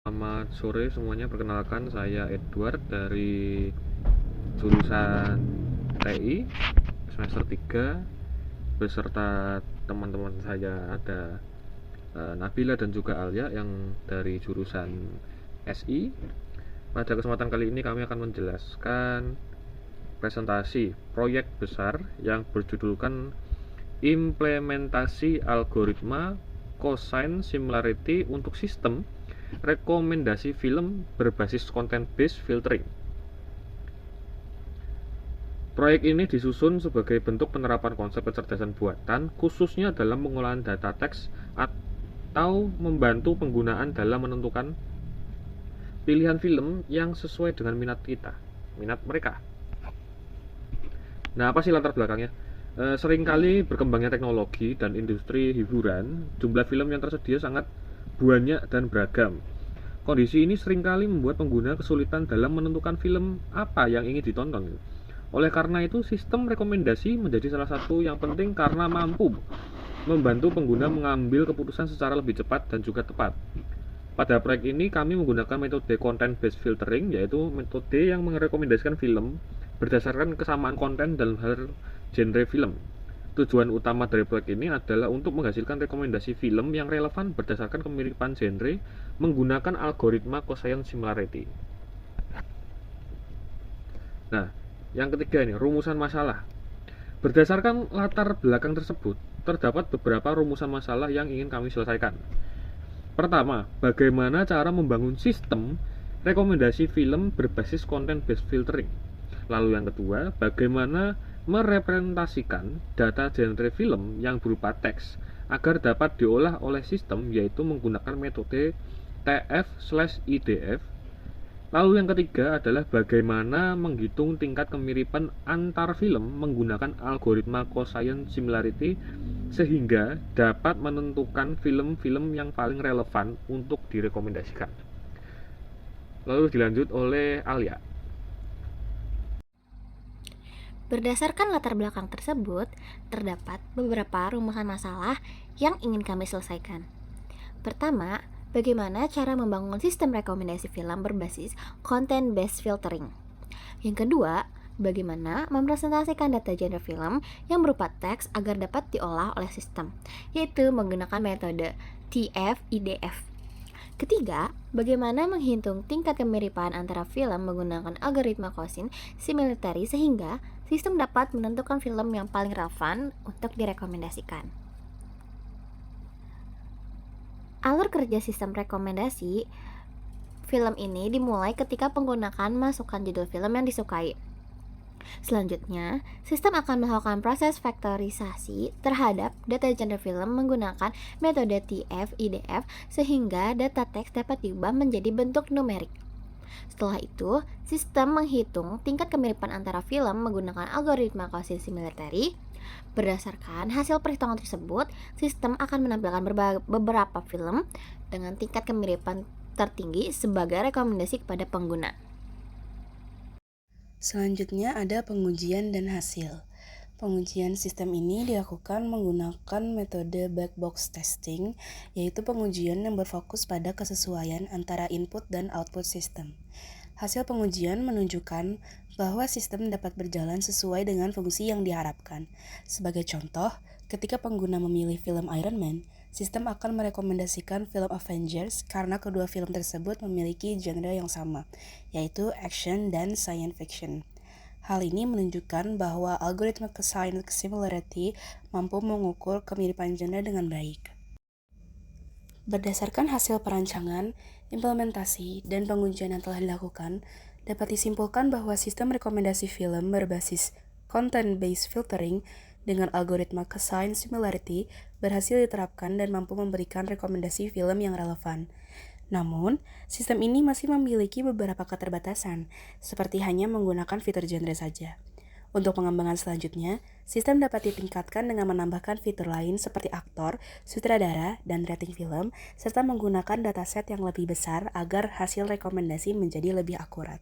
Selamat sore semuanya, perkenalkan saya Edward dari jurusan TI semester 3 beserta teman-teman saya ada Nabila dan juga Alia yang dari jurusan SI. Pada kesempatan kali ini kami akan menjelaskan presentasi proyek besar yang berjudulkan implementasi algoritma cosine similarity untuk sistem rekomendasi film berbasis content based filtering. Proyek ini disusun sebagai bentuk penerapan konsep kecerdasan buatan khususnya dalam pengolahan data teks atau membantu penggunaan dalam menentukan pilihan film yang sesuai dengan minat mereka. Nah, apa sih latar belakangnya? Seringkali berkembangnya teknologi dan industri hiburan, jumlah film yang tersedia sangat banyak dan beragam. Kondisi ini seringkali membuat pengguna kesulitan dalam menentukan film apa yang ingin ditonton. Oleh karena itu, sistem rekomendasi menjadi salah satu yang penting karena mampu membantu pengguna mengambil keputusan secara lebih cepat dan juga tepat. Pada proyek ini kami menggunakan metode content based filtering, yaitu metode yang merekomendasikan film berdasarkan kesamaan konten dalam hal genre film. Tujuan utama dari proyek ini adalah untuk menghasilkan rekomendasi film yang relevan berdasarkan kemiripan genre menggunakan algoritma cosine similarity. Nah, yang ketiga ini, rumusan masalah. Berdasarkan latar belakang tersebut, terdapat beberapa rumusan masalah yang ingin kami selesaikan. Pertama, bagaimana cara membangun sistem rekomendasi film berbasis content based filtering. Lalu yang kedua, bagaimana merepresentasikan data genre film yang berupa teks agar dapat diolah oleh sistem, yaitu menggunakan metode TF/IDF. Lalu yang ketiga adalah bagaimana menghitung tingkat kemiripan antar film menggunakan algoritma cosine similarity sehingga dapat menentukan film-film yang paling relevan untuk direkomendasikan. Lalu dilanjut oleh Alia. Berdasarkan latar belakang tersebut, terdapat beberapa rumusan masalah yang ingin kami selesaikan. Pertama, bagaimana cara membangun sistem rekomendasi film berbasis content-based filtering. Yang kedua, bagaimana mempresentasikan data genre film yang berupa teks agar dapat diolah oleh sistem, yaitu menggunakan metode TF-IDF. Ketiga, bagaimana menghitung tingkat kemiripan antara film menggunakan algoritma cosine similarity sehingga sistem dapat menentukan film yang paling relevan untuk direkomendasikan. Alur kerja sistem rekomendasi film ini dimulai ketika penggunaan masukkan judul film yang disukai. Selanjutnya, sistem akan melakukan proses vektorisasi terhadap data genre film menggunakan metode TF-IDF sehingga data teks dapat diubah menjadi bentuk numerik. Setelah itu, sistem menghitung tingkat kemiripan antara film menggunakan algoritma cosine similarity. Berdasarkan hasil perhitungan tersebut, sistem akan menampilkan beberapa film dengan tingkat kemiripan tertinggi sebagai rekomendasi kepada pengguna. Selanjutnya ada pengujian dan hasil. Pengujian sistem ini dilakukan menggunakan metode black box testing, yaitu pengujian yang berfokus pada kesesuaian antara input dan output sistem. Hasil pengujian menunjukkan bahwa sistem dapat berjalan sesuai dengan fungsi yang diharapkan. Sebagai contoh, ketika pengguna memilih film Iron Man, sistem akan merekomendasikan film Avengers karena kedua film tersebut memiliki genre yang sama, yaitu action dan science fiction. Hal ini menunjukkan bahwa algoritma cosine similarity mampu mengukur kemiripan genre dengan baik. Berdasarkan hasil perancangan, implementasi, dan pengujian yang telah dilakukan, dapat disimpulkan bahwa sistem rekomendasi film berbasis content-based filtering dengan algoritma cosine similarity berhasil diterapkan dan mampu memberikan rekomendasi film yang relevan. Namun, sistem ini masih memiliki beberapa keterbatasan, seperti hanya menggunakan fitur genre saja. Untuk pengembangan selanjutnya, sistem dapat ditingkatkan dengan menambahkan fitur lain seperti aktor, sutradara, dan rating film, serta menggunakan dataset yang lebih besar agar hasil rekomendasi menjadi lebih akurat.